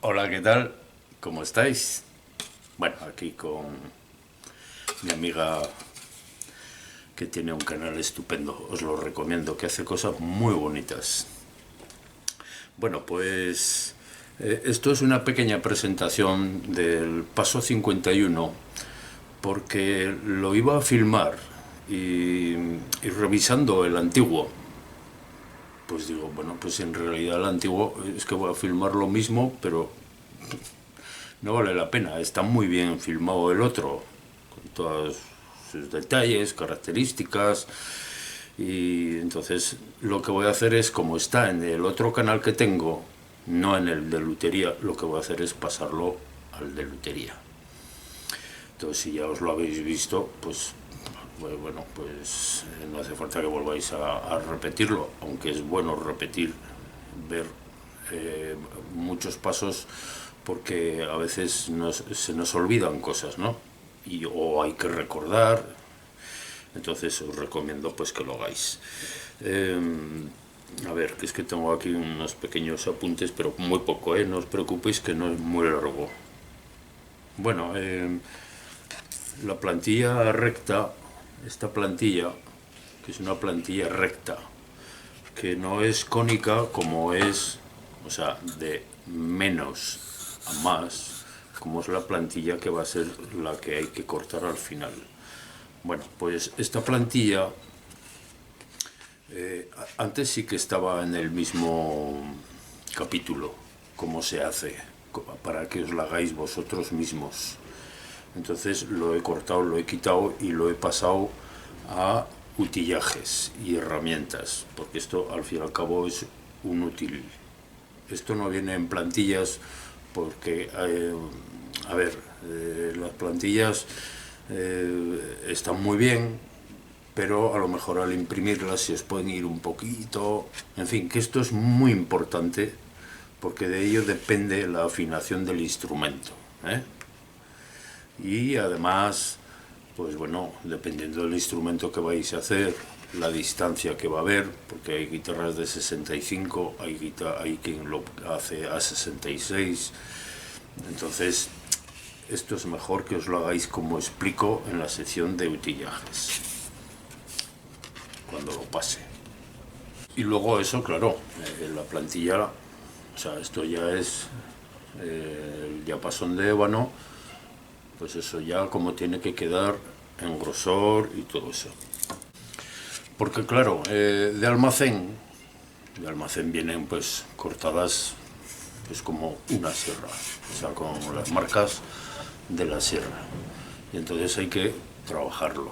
Hola, ¿qué tal? ¿Cómo estáis? Bueno, aquí con mi amiga que tiene un canal estupendo, os lo recomiendo, que hace cosas muy bonitas. Bueno, pues esto es una pequeña presentación del Paso 51, porque lo iba a filmar y revisando el antiguo, pues digo, bueno, pues en realidad el antiguo es que voy a filmar lo mismo, pero no vale la pena. Está muy bien filmado el otro, con todos sus detalles, características. Y entonces lo que voy a hacer es, como está en el otro canal que tengo, no en el de lutería, lo que voy a hacer es pasarlo al de lutería. Entonces, si ya os lo habéis visto, pues bueno, pues no hace falta que volváis a repetirlo, aunque es bueno repetir, ver muchos pasos, porque a veces se nos olvidan cosas, ¿no? O hay que recordar. Entonces os recomiendo pues que lo hagáis. A ver, que es que tengo aquí unos pequeños apuntes, pero muy poco, no os preocupéis, que no es muy largo. Bueno, la plantilla recta, esta plantilla, que es una plantilla recta, que no es cónica como es, o sea, de menos a más, como es la plantilla que va a ser la que hay que cortar al final. Bueno, pues esta plantilla antes sí que estaba en el mismo capítulo, cómo se hace, para que os la hagáis vosotros mismos. Entonces lo he cortado, lo he quitado y lo he pasado a utillajes y herramientas, porque esto al fin y al cabo es un útil. Esto no viene en plantillas porque, a ver, las plantillas están muy bien, pero a lo mejor al imprimirlas se os pueden ir un poquito. En fin, que esto es muy importante porque de ello depende la afinación del instrumento, ¿eh? Y además, pues bueno, dependiendo del instrumento que vais a hacer, la distancia que va a haber, porque hay guitarras de 65, hay quien lo hace a 66. Entonces, esto es mejor que os lo hagáis como explico en la sección de utillajes, cuando lo pase. Y luego eso, claro, la plantilla, o sea, esto ya es el diapasón de ébano, pues eso ya como tiene que quedar en grosor y todo eso. Porque claro, de almacén vienen pues cortadas pues como una sierra, o sea, con las marcas de la sierra. Y entonces hay que trabajarlo,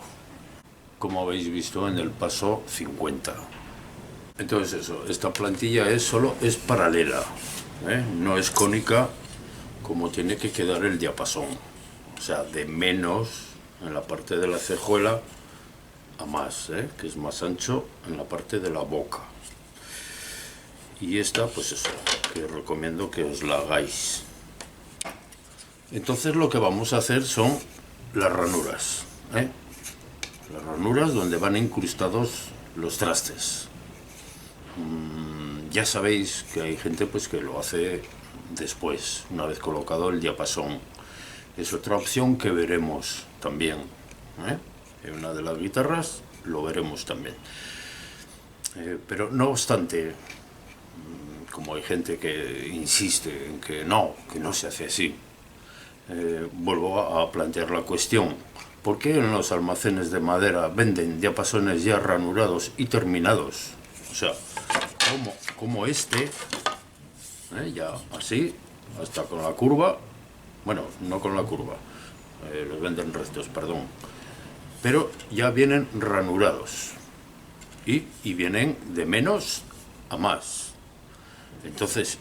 como habéis visto en el paso 50. Entonces eso, esta plantilla es paralela, no es cónica como tiene que quedar el diapasón. O sea, de menos en la parte de la cejuela a más, que es más ancho en la parte de la boca. Y esta, pues eso, que os recomiendo que os la hagáis. Entonces lo que vamos a hacer son las ranuras, ¿eh? Las ranuras donde van incrustados los trastes. Ya sabéis que hay gente pues que lo hace después, una vez colocado el diapasón. Es otra opción que veremos también, ¿eh? En una de las guitarras lo veremos también. Pero no obstante, como hay gente que insiste en que no se hace así, vuelvo a plantear la cuestión. ¿Por qué en los almacenes de madera venden diapasones ya ranurados y terminados? O sea, como este, ya así, hasta con la curva. Bueno, no con la curva, los venden restos, perdón. Pero ya vienen ranurados y vienen de menos a más. Entonces,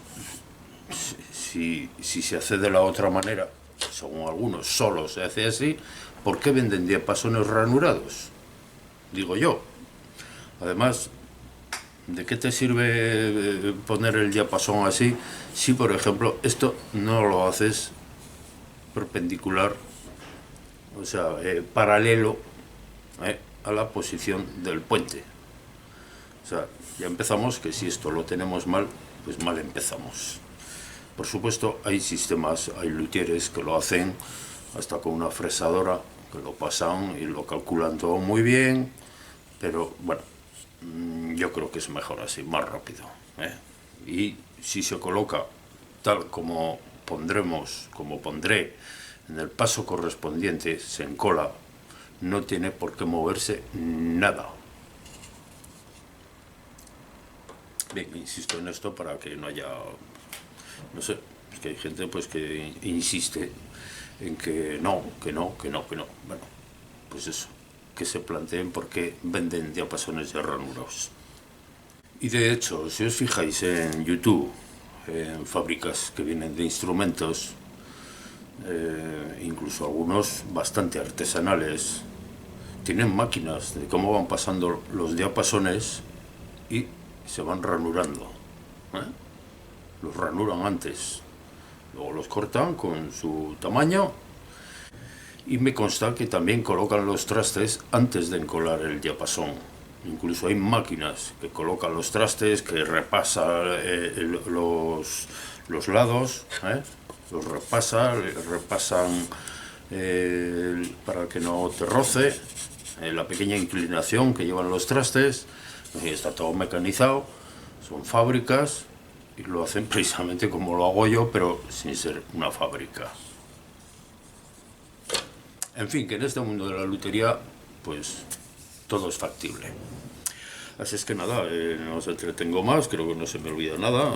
si se hace de la otra manera, según algunos solo se hace así, ¿por qué venden diapasones ranurados? Digo yo. Además, ¿de qué te sirve poner el diapasón así si, por ejemplo, esto no lo haces perpendicular, o sea, paralelo a la posición del puente? O sea, ya empezamos que si esto lo tenemos mal, pues mal empezamos. Por supuesto, hay sistemas, hay luthieres que lo hacen hasta con una fresadora, que lo pasan y lo calculan todo muy bien, pero bueno, yo creo que es mejor así, más rápido, ¿eh? Y si se coloca tal como pondré en el paso correspondiente, se encola, no tiene por qué moverse nada. Bien, insisto en esto para que no haya, no sé, es que hay gente pues que insiste en que no. Bueno, pues eso, que se planteen por qué venden diapasones ya ranurados. Y de hecho, si os fijáis en YouTube, en fábricas que vienen de instrumentos, incluso algunos bastante artesanales, tienen máquinas de cómo van pasando los diapasones y se van ranurando, ¿eh? Los ranuran antes, luego los cortan con su tamaño y me consta que también colocan los trastes antes de encolar el diapasón. Incluso hay máquinas que colocan los trastes, que repasan los lados, los repasan para que no te roce, la pequeña inclinación que llevan los trastes. Está todo mecanizado, son fábricas y lo hacen precisamente como lo hago yo, pero sin ser una fábrica. En fin, que en este mundo de la lutería, pues todo es factible. Así es que nada, no os entretengo más, creo que no se me olvida nada.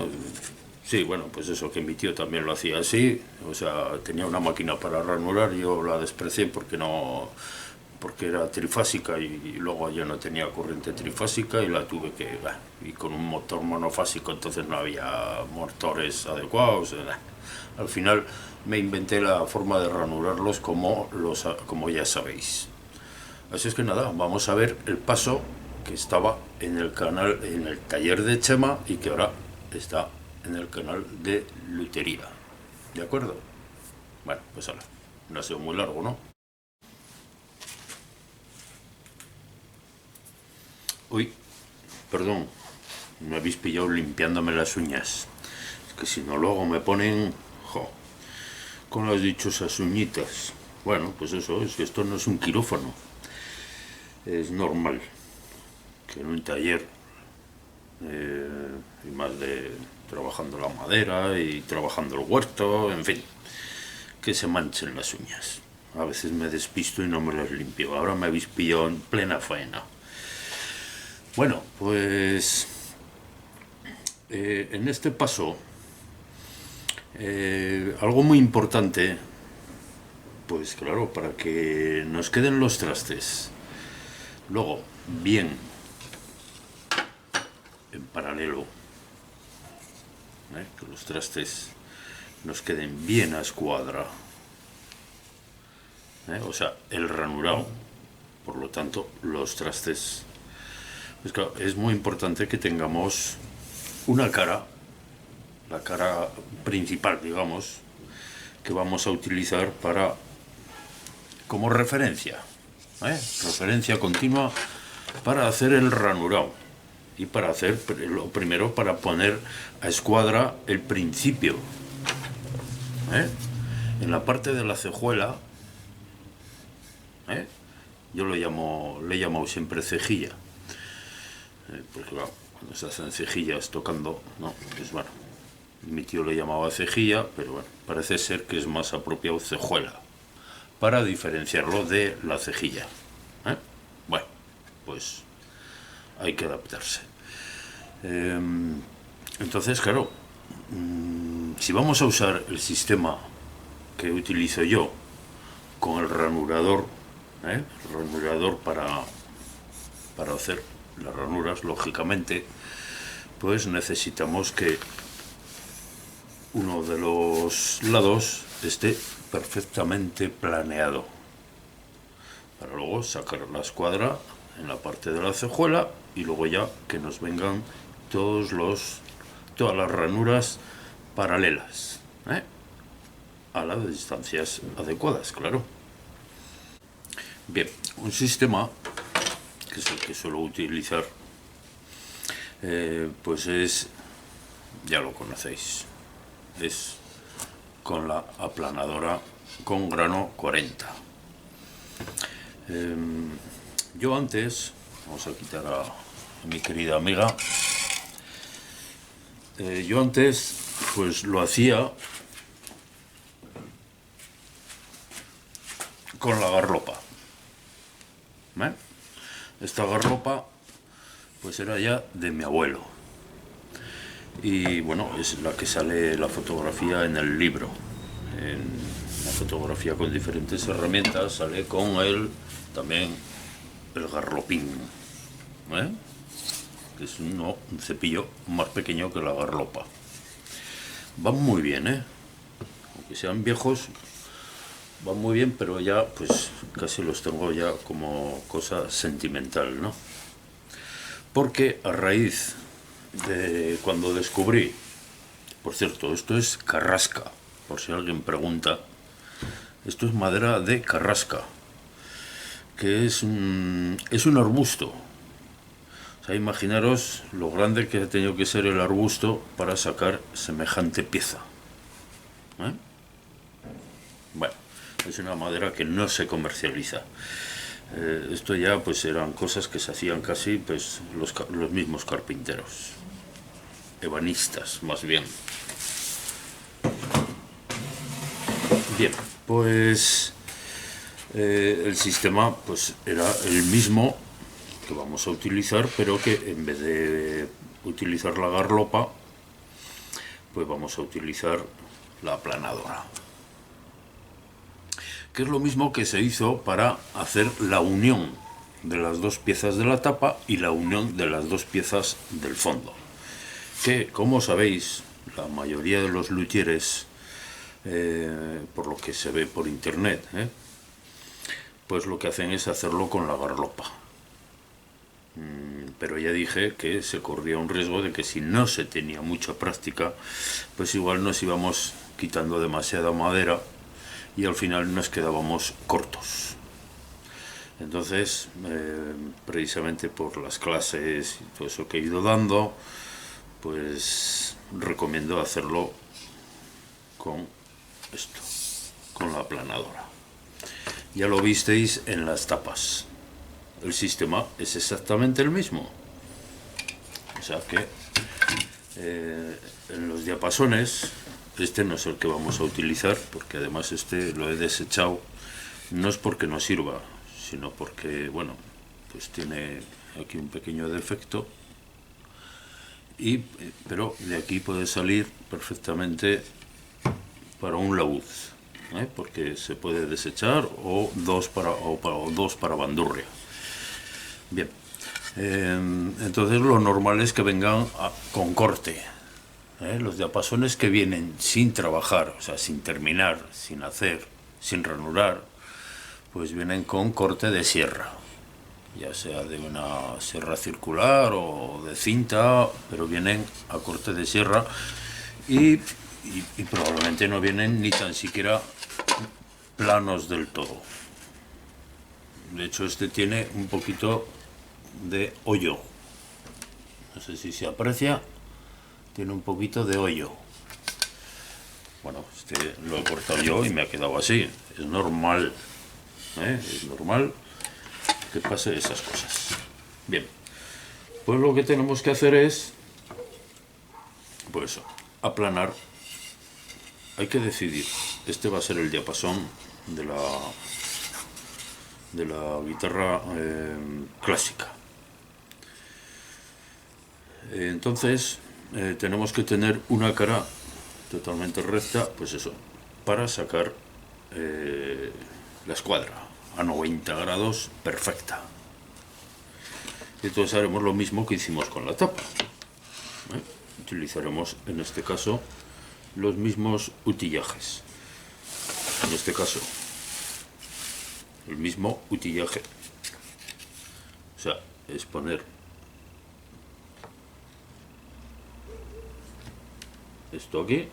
Sí, bueno, pues eso, que mi tío también lo hacía así, o sea, tenía una máquina para ranurar, yo la desprecié porque era trifásica y luego ya no tenía corriente trifásica y la tuve que, y con un motor monofásico, entonces no había motores adecuados. Al final me inventé la forma de ranurarlos como ya sabéis. Así es que nada, vamos a ver el paso que estaba en el canal, en el taller de Chema, y que ahora está en el canal de lutería. ¿De acuerdo? Bueno, pues ahora, no ha sido muy largo, ¿no? Uy, perdón, me habéis pillado limpiándome las uñas. Es que si no luego me ponen, con las dichosas uñitas. Bueno, pues eso, es que esto no es un quirófano. Es normal que en un taller, y más de trabajando la madera y trabajando el huerto, en fin, que se manchen las uñas. A veces me despisto y no me las limpio. Ahora me habéis pillado en plena faena. Bueno, pues en este paso, algo muy importante, pues claro, para que nos queden los trastes luego bien en paralelo, que los trastes nos queden bien a escuadra, o sea, el ranurado, por lo tanto los trastes. Pues claro, es muy importante que tengamos una cara, la cara principal, digamos, que vamos a utilizar para como referencia, referencia continua para hacer el ranurado y para hacer lo primero, para poner a escuadra el principio, en la parte de la cejuela, yo le he llamado siempre cejilla, porque claro, cuando se hacen cejillas tocando, no, pues bueno, mi tío le llamaba cejilla, pero bueno, parece ser que es más apropiado cejuela, para diferenciarlo de la cejilla. Bueno, pues hay que adaptarse. Entonces, claro, si vamos a usar el sistema que utilizo yo con el ranurador, el ranurador para hacer las ranuras, lógicamente, pues necesitamos que uno de los lados esté perfectamente planeado para luego sacar la escuadra en la parte de la cejuela y luego ya que nos vengan todas las ranuras paralelas, a las distancias adecuadas, claro. Bien, un sistema que es el que suelo utilizar, pues es, ya lo conocéis, es con la aplanadora con grano 40. Yo antes, vamos a quitar a mi querida amiga, yo antes pues lo hacía con la garlopa. Esta garlopa pues era ya de mi abuelo y bueno, es la que sale la fotografía en el libro. En la fotografía con diferentes herramientas sale con también el garlopín, que es un cepillo más pequeño que la garlopa. Van muy bien, aunque sean viejos, van muy bien, pero ya pues casi los tengo ya como cosa sentimental, ¿no? Porque a raíz de cuando descubrí, por cierto, esto es carrasca, por si alguien pregunta, esto es madera de carrasca, que es un arbusto. O sea, imaginaros lo grande que ha tenido que ser el arbusto para sacar semejante pieza. Bueno, es una madera que no se comercializa. Esto ya pues eran cosas que se hacían casi pues los mismos carpinteros, ebanistas más bien. Bien, pues el sistema pues era el mismo que vamos a utilizar, pero que en vez de utilizar la garlopa pues vamos a utilizar la aplanadora, que es lo mismo que se hizo para hacer la unión de las dos piezas de la tapa y la unión de las dos piezas del fondo, que como sabéis la mayoría de los luthieres, por lo que se ve por internet, pues lo que hacen es hacerlo con la garlopa. Pero ya dije que se corría un riesgo de que si no se tenía mucha práctica, pues igual nos íbamos quitando demasiada madera y al final nos quedábamos cortos. Entonces, precisamente por las clases y todo eso que he ido dando, pues recomiendo hacerlo con esto, con la aplanadora. Ya lo visteis en las tapas. El sistema es exactamente el mismo. O sea que en los diapasones, este no es el que vamos a utilizar, porque además este lo he desechado, no es porque no sirva, sino porque, bueno, pues tiene aquí un pequeño defecto, pero de aquí puede salir perfectamente para un laúd, porque se puede desechar o dos para bandurria. Bien, entonces lo normal es que vengan con corte. Los diapasones que vienen sin trabajar, o sea, sin terminar, sin hacer, sin ranurar, pues vienen con corte de sierra, ya sea de una sierra circular o de cinta, pero vienen a corte de sierra y y probablemente no vienen ni tan siquiera planos del todo. De hecho, este tiene un poquito de hoyo. No sé si se aprecia. Tiene un poquito de hoyo. Bueno, este lo he cortado yo y me ha quedado así. Es normal. Es normal que pase esas cosas. Bien. Pues lo que tenemos que hacer es, pues eso, aplanar. Hay que decidir. Este va a ser el diapasón de la guitarra clásica. Entonces tenemos que tener una cara totalmente recta, pues eso, para sacar la escuadra a 90 grados perfecta. Entonces haremos lo mismo que hicimos con la tapa. Utilizaremos en este caso los mismos utillajes. En este caso el mismo utillaje, o sea, es poner esto aquí.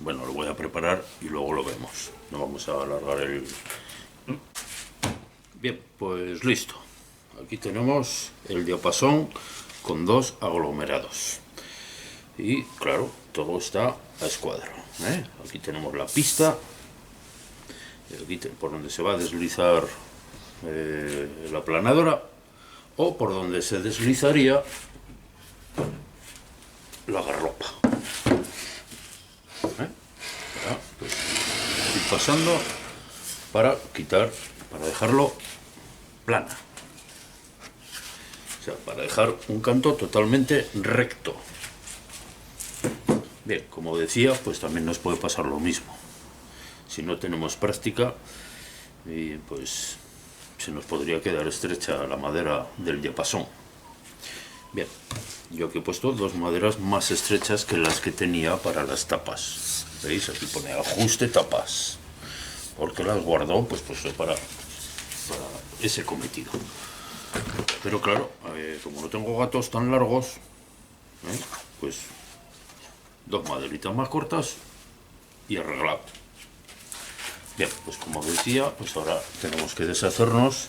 Bueno, lo voy a preparar y luego lo vemos, no vamos a alargar el... Bien, pues listo. Aquí tenemos el diapasón con dos aglomerados y claro, todo está a escuadro. Aquí tenemos la pista, aquí por donde se va a deslizar la planadora, o por donde se deslizaría la garropa. Pues, ir pasando para quitar, para dejarlo plana, o sea, para dejar un canto totalmente recto. Bien, como decía, pues también nos puede pasar lo mismo. Si no tenemos práctica, y pues se nos podría quedar estrecha la madera del diapasón. Bien, yo aquí he puesto dos maderas más estrechas que las que tenía para las tapas. ¿Veis? Aquí pone ajuste tapas, porque las guardo pues para ese cometido. Pero claro, como no tengo gatos tan largos, pues dos maderitas más cortas y arreglado. Bien, pues como decía, pues ahora tenemos que deshacernos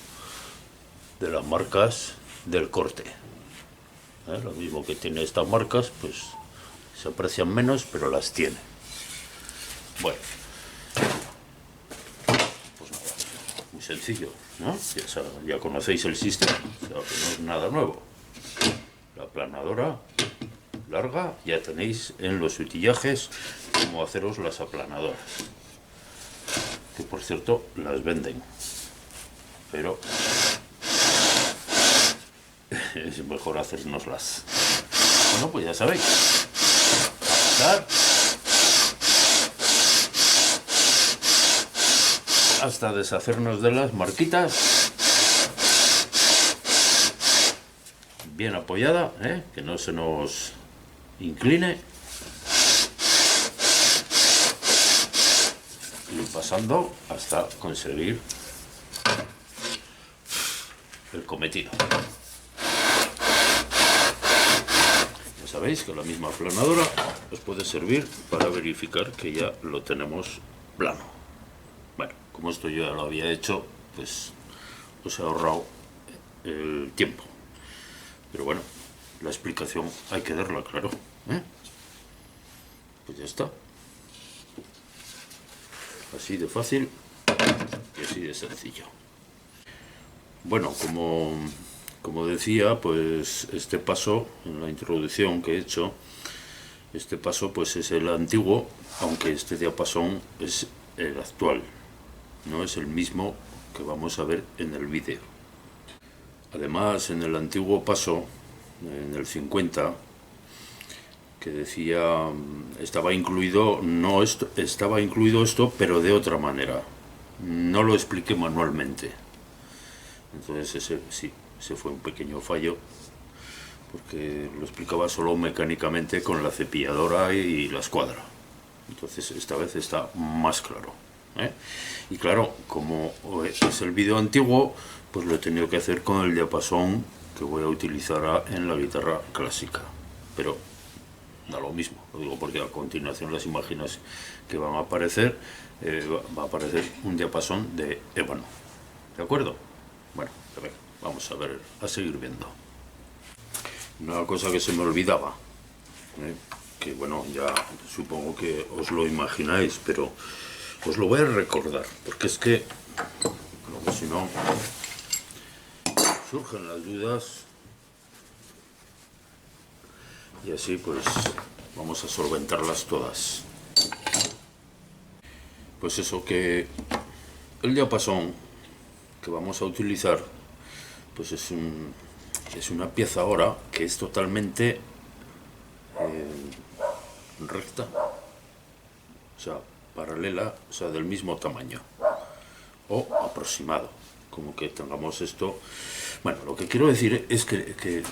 de las marcas del corte. Lo mismo que tiene estas marcas, pues se aprecian menos, pero las tiene. Bueno, pues nada, muy sencillo, ¿no? Ya conocéis el sistema, o sea, que no es nada nuevo. La aplanadora larga, ya tenéis en los utillajes cómo haceros las aplanadoras, que por cierto las venden, pero es mejor hacérnoslas. Bueno, pues ya sabéis, hasta deshacernos de las marquitas, bien apoyada, que no se nos incline, y pasando hasta conseguir el cometido. Ya sabéis que la misma aplanadora os puede servir para verificar que ya lo tenemos plano. Bueno, como esto yo ya lo había hecho, pues os he ahorrado el tiempo. Pero bueno, la explicación hay que darla, claro. Pues ya está. Así de fácil y así de sencillo. Bueno, como decía, pues este paso, en la introducción que he hecho, este paso pues es el antiguo, aunque este diapasón es el actual. No es el mismo que vamos a ver en el vídeo. Además, en el antiguo paso, en el 50, que decía, estaba incluido esto, pero de otra manera. No lo expliqué manualmente. Entonces ese fue un pequeño fallo, porque lo explicaba solo mecánicamente con la cepilladora y la escuadra. Entonces esta vez está más claro. Y claro, como es el vídeo antiguo, pues lo he tenido que hacer con el diapasón que voy a utilizar en la guitarra clásica, pero da lo mismo. Lo digo porque a continuación las imágenes que van a aparecer, va a aparecer un diapasón de ébano. ¿De acuerdo? Bueno, a ver, vamos a ver, a seguir viendo. Una cosa que se me olvidaba, que bueno, ya supongo que os lo imagináis, pero os lo voy a recordar, porque es que, luego si no, surgen las dudas y así pues vamos a solventarlas todas. Pues eso, que el diapasón que vamos a utilizar pues es una pieza ahora que es totalmente recta, o sea, paralela, o sea, del mismo tamaño o aproximado, como que tengamos esto. Bueno, lo que quiero decir es que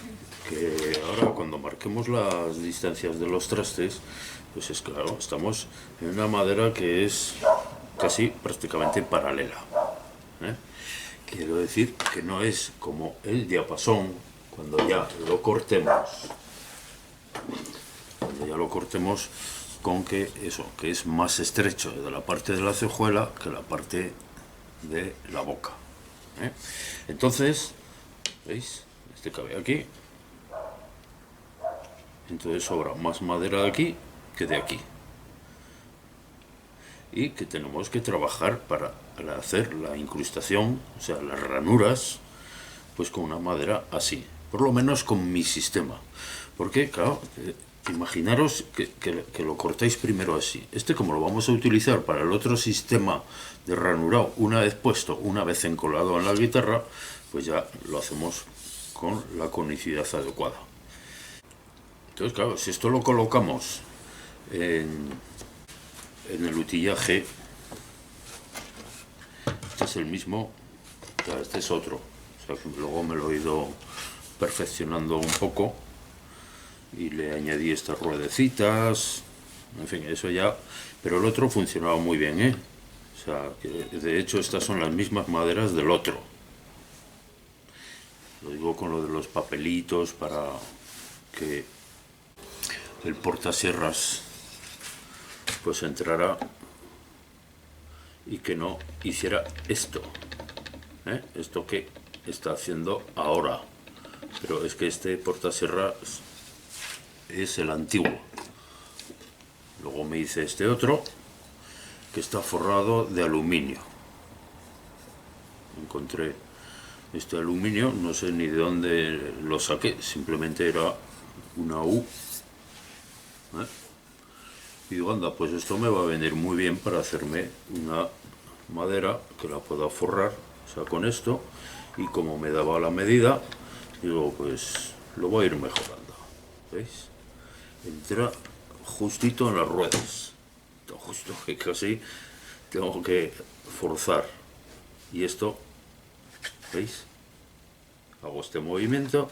ahora cuando marquemos las distancias de los trastes, pues es claro, estamos en una madera que es casi prácticamente paralela, ¿eh? Quiero decir que no es como el diapasón cuando ya lo cortemos, con que eso, que es más estrecho de la parte de la cejuela que la parte de la boca, ¿eh? Entonces, ¿veis? Este cabe aquí, entonces sobra más madera de aquí que de aquí, y que tenemos que trabajar para hacer la incrustación, o sea, las ranuras, pues con una madera así, por lo menos con mi sistema, porque claro, imaginaros que lo cortáis primero así. Como lo vamos a utilizar para el otro sistema de ranurado, una vez puesto, una vez encolado en la guitarra, pues ya lo hacemos con la conicidad adecuada. Entonces claro, si esto lo colocamos en el utillaje, este es el mismo, o sea, este es otro, o sea, que luego me lo he ido perfeccionando un poco y le añadí estas ruedecitas, en fin, eso ya, pero el otro funcionaba muy bien, ¿eh? O sea, que de hecho estas son las mismas maderas del otro. Lo digo con lo de los papelitos para que el portasierras pues entrara y que no hiciera esto, ¿eh? Esto que está haciendo ahora, pero es que este portasierras es el antiguo. Luego me hice este otro que está forrado de aluminio. Encontré este aluminio, no sé ni de dónde lo saqué, simplemente era una U, ¿eh? Y digo, anda, pues esto me va a venir muy bien para hacerme una madera que la pueda forrar, o sea, con esto, y como me daba la medida, digo, pues lo voy a ir mejorando, ¿veis? Entra justito en las ruedas, justo que casi tengo que forzar, y esto, ¿veis? Hago este movimiento,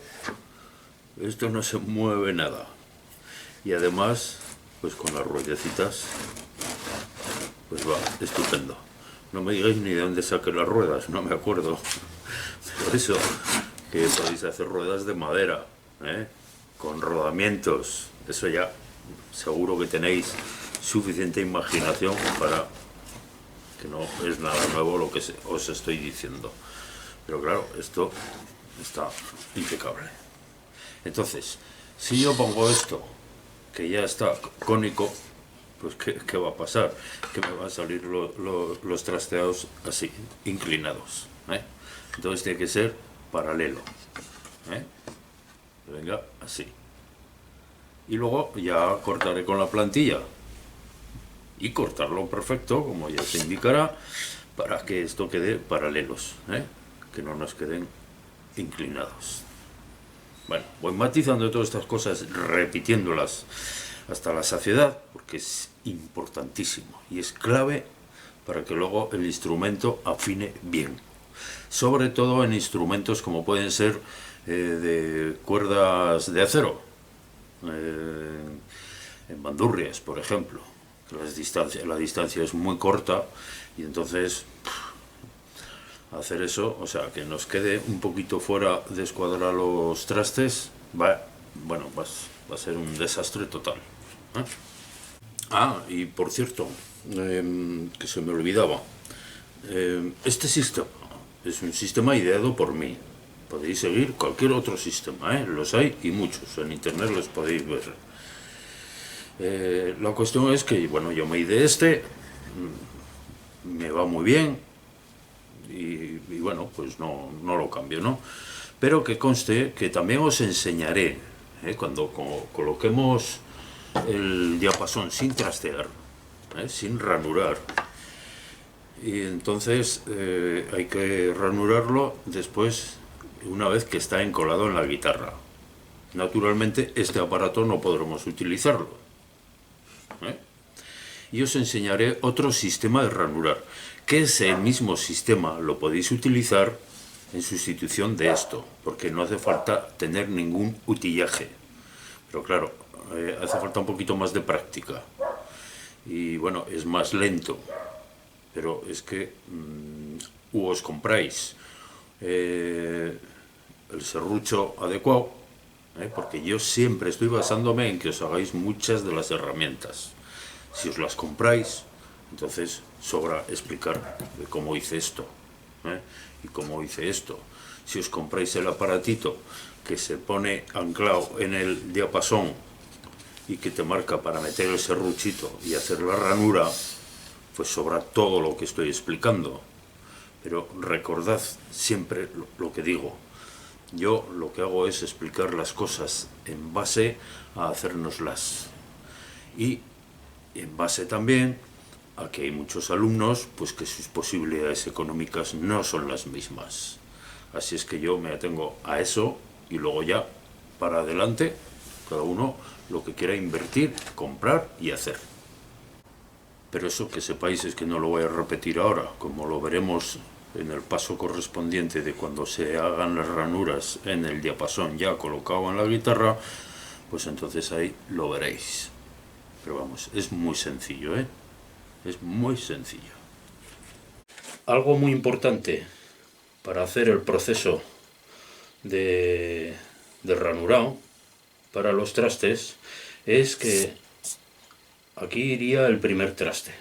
esto no se mueve nada, y además pues con las ruedecitas pues va estupendo. No me digáis ni de dónde saqué las ruedas, no me acuerdo, pero eso, que podéis hacer ruedas de madera, ¿eh? Con rodamientos, eso ya seguro que tenéis suficiente imaginación para que no es nada nuevo lo que os estoy diciendo, pero claro, esto está impecable. Entonces, si yo pongo esto que ya está cónico, pues ¿qué va a pasar? Que me van a salir los trasteados así, inclinados, ¿eh? Entonces tiene que ser paralelo, ¿eh? Venga, así. Y luego ya cortaré con la plantilla y cortarlo perfecto, como ya se indicará, para que esto quede paralelos, ¿eh? Que no nos queden inclinados. Bueno, voy matizando todas estas cosas, repitiéndolas hasta la saciedad, porque es importantísimo y es clave para que luego el instrumento afine bien. Sobre todo en instrumentos como pueden ser de cuerdas de acero, en bandurrias, por ejemplo. La distancia es muy corta y entonces hacer eso, o sea, que nos quede un poquito fuera de escuadra los trastes, va a ser un desastre total, ¿eh? Y por cierto, que se me olvidaba, este sistema es un sistema ideado por mí. Podéis seguir cualquier otro sistema, los hay y muchos, en internet los podéis ver. La cuestión es que, bueno, yo me ideé me va muy bien y bueno, pues no lo cambio, ¿no? Pero que conste que también os enseñaré, cuando coloquemos el diapasón sin trastear, sin ranurar, y entonces hay que ranurarlo después, una vez que está encolado en la guitarra. Naturalmente este aparato no podremos utilizarlo, y os enseñaré otro sistema de ranurar, que ese mismo sistema lo podéis utilizar en sustitución de esto, porque no hace falta tener ningún utillaje, pero claro, hace falta un poquito más de práctica y bueno, es más lento, pero es que os compráis el serrucho adecuado, porque yo siempre estoy basándome en que os hagáis muchas de las herramientas. Si os las compráis, entonces sobra explicar de cómo hice esto, y cómo hice esto. Si os compráis el aparatito que se pone anclado en el diapasón y que te marca para meter el serruchito y hacer la ranura, pues sobra todo lo que estoy explicando. Pero recordad siempre lo que digo. Yo lo que hago es explicar las cosas en base a hacérnoslas. Y en base también a que hay muchos alumnos pues que sus posibilidades económicas no son las mismas. Así es que yo me atengo a eso y luego ya para adelante cada uno lo que quiera invertir, comprar y hacer. Pero eso que sepáis es que no lo voy a repetir ahora, como lo veremos en el paso correspondiente de cuando se hagan las ranuras en el diapasón ya colocado en la guitarra, pues entonces ahí lo veréis. Pero vamos, es muy sencillo, es muy sencillo. Algo muy importante para hacer el proceso de ranurado para los trastes es que aquí iría el primer traste.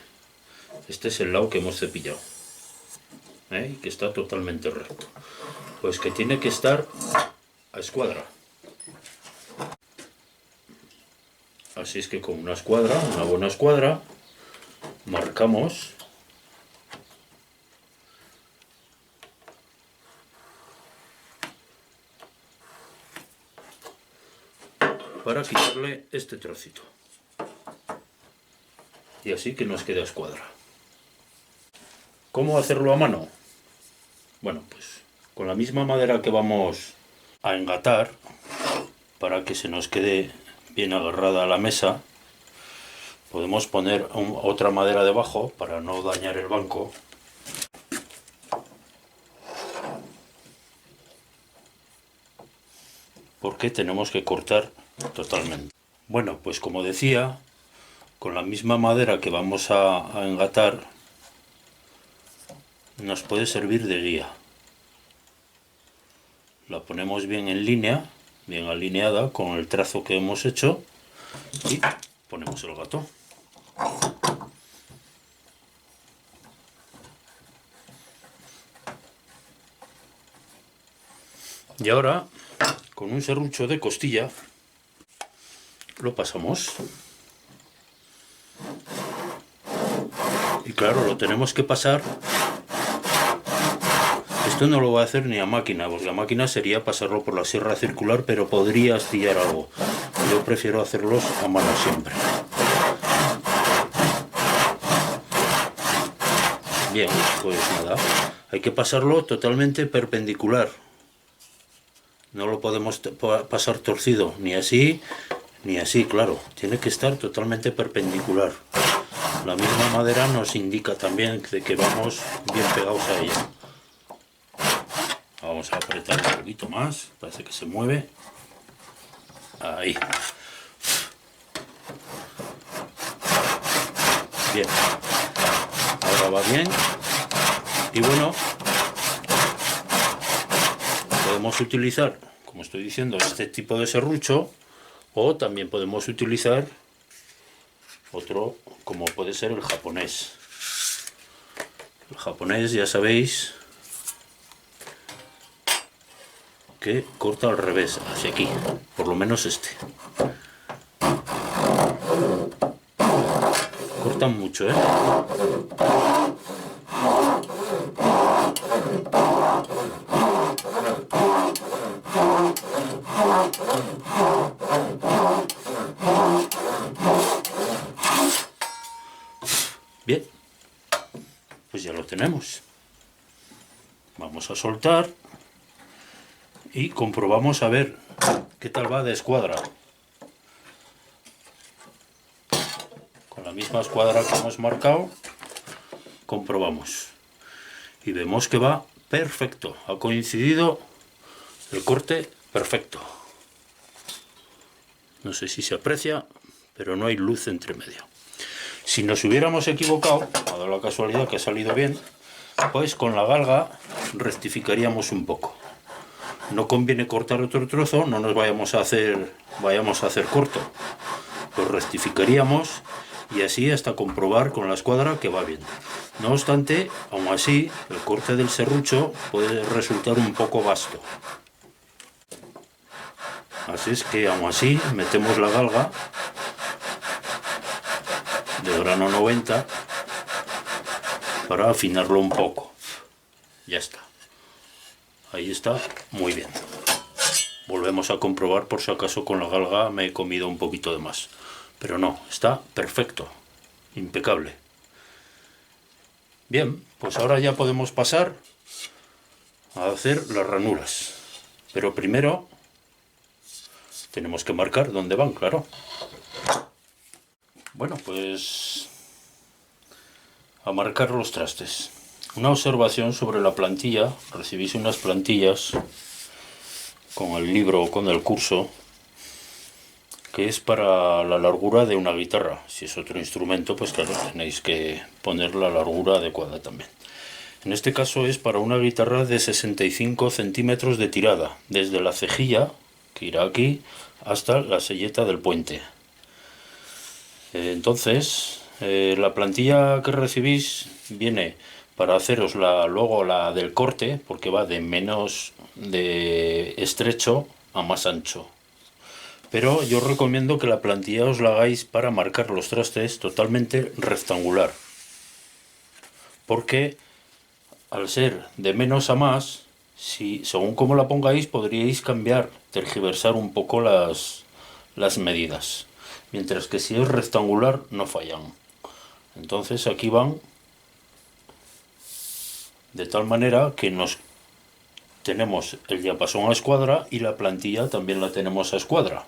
Este es el lado que hemos cepillado, y que está totalmente recto. Pues que tiene que estar a escuadra. Así es que con una buena escuadra, marcamos para quitarle este trocito. Y así que nos queda a escuadra. ¿Cómo hacerlo a mano? Bueno, pues con la misma madera que vamos a engatar, para que se nos quede bien agarrada a la mesa, podemos poner otra madera debajo para no dañar el banco. Porque tenemos que cortar totalmente. Bueno, pues como decía, con la misma madera que vamos a engatar, nos puede servir de guía. La ponemos bien en línea, bien alineada con el trazo que hemos hecho y ponemos el gato. Y ahora, con un serrucho de costilla, lo pasamos. Y claro, lo tenemos que pasar. Esto no lo voy a hacer ni a máquina, porque a máquina sería pasarlo por la sierra circular, pero podría astillar algo. Yo prefiero hacerlos a mano siempre. Bien, pues nada, hay que pasarlo totalmente perpendicular. No lo podemos pasar torcido, ni así, claro. Tiene que estar totalmente perpendicular. La misma madera nos indica también de que vamos bien pegados a ella. Vamos a apretar un poquito más, parece que se mueve. Ahí. Bien. Ahora va bien. Y bueno, podemos utilizar, como estoy diciendo, este tipo de serrucho, o también podemos utilizar otro como puede ser el japonés. El japonés, ya sabéis, que corta al revés, hacia aquí, por lo menos este. Cortan mucho, ¿eh? Bien, pues ya lo tenemos. Vamos a soltar y comprobamos a ver qué tal va de escuadra. Con la misma escuadra que hemos marcado, comprobamos. Y vemos que va perfecto. Ha coincidido el corte perfecto. No sé si se aprecia, pero no hay luz entre medio. Si nos hubiéramos equivocado, ha dado la casualidad que ha salido bien, pues con la galga rectificaríamos un poco. No conviene cortar otro trozo, no nos vayamos a hacer corto. Lo rectificaríamos y así hasta comprobar con la escuadra que va bien. No obstante, aún así, el corte del serrucho puede resultar un poco vasto. Así es que aún así metemos la galga de grano 90 para afinarlo un poco. Ya está. Ahí está, muy bien. Volvemos a comprobar por si acaso con la galga me he comido un poquito de más. Pero no, está perfecto, impecable. Bien, pues ahora ya podemos pasar a hacer las ranuras. Pero primero tenemos que marcar dónde van, claro. Bueno, pues a marcar los trastes. Una observación sobre la plantilla. Recibís unas plantillas con el libro o con el curso que es para la largura de una guitarra. Si es otro instrumento, pues claro, tenéis que poner la largura adecuada también. En este caso es para una guitarra de 65 centímetros de tirada, desde la cejilla, que irá aquí, hasta la selleta del puente. Entonces, la plantilla que recibís viene para haceros luego la del corte, porque va de menos de estrecho a más ancho. Pero yo os recomiendo que la plantilla os la hagáis para marcar los trastes totalmente rectangular. Porque al ser de menos a más, según como la pongáis, podríais cambiar, tergiversar un poco las medidas. Mientras que si es rectangular, no fallan. Entonces aquí van de tal manera que tenemos el diapasón a escuadra y la plantilla también la tenemos a escuadra.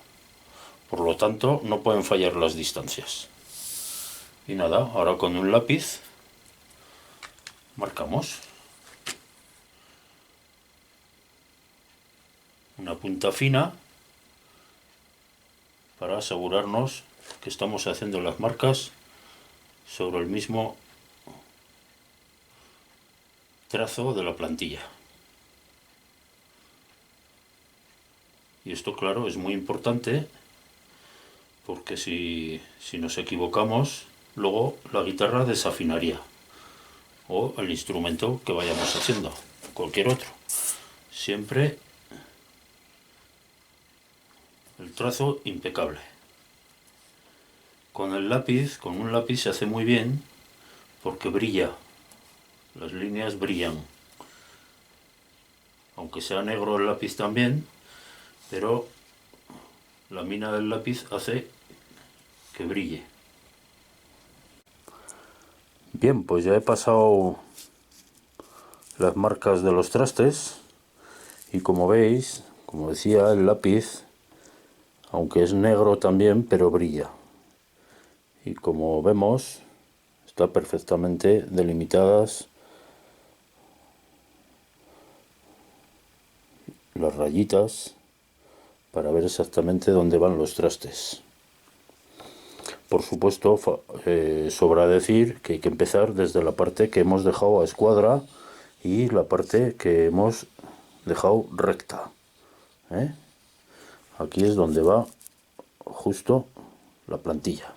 Por lo tanto, no pueden fallar las distancias. Y nada, ahora con un lápiz marcamos una punta fina para asegurarnos que estamos haciendo las marcas sobre el mismo trazo de la plantilla. Y esto, claro, es muy importante porque si nos equivocamos, luego la guitarra desafinaría, o el instrumento que vayamos haciendo, cualquier otro. Siempre el trazo impecable. Con un lápiz se hace muy bien porque brilla, las líneas brillan. Aunque sea negro el lápiz también, pero la mina del lápiz hace que brille. Bien, pues ya he pasado las marcas de los trastes y como veis, como decía, el lápiz, aunque es negro también, pero brilla. Y como vemos, está perfectamente delimitadas las rayitas para ver exactamente dónde van los trastes. Por supuesto, sobra decir que hay que empezar desde la parte que hemos dejado a escuadra y la parte que hemos dejado recta. Aquí es donde va justo la plantilla.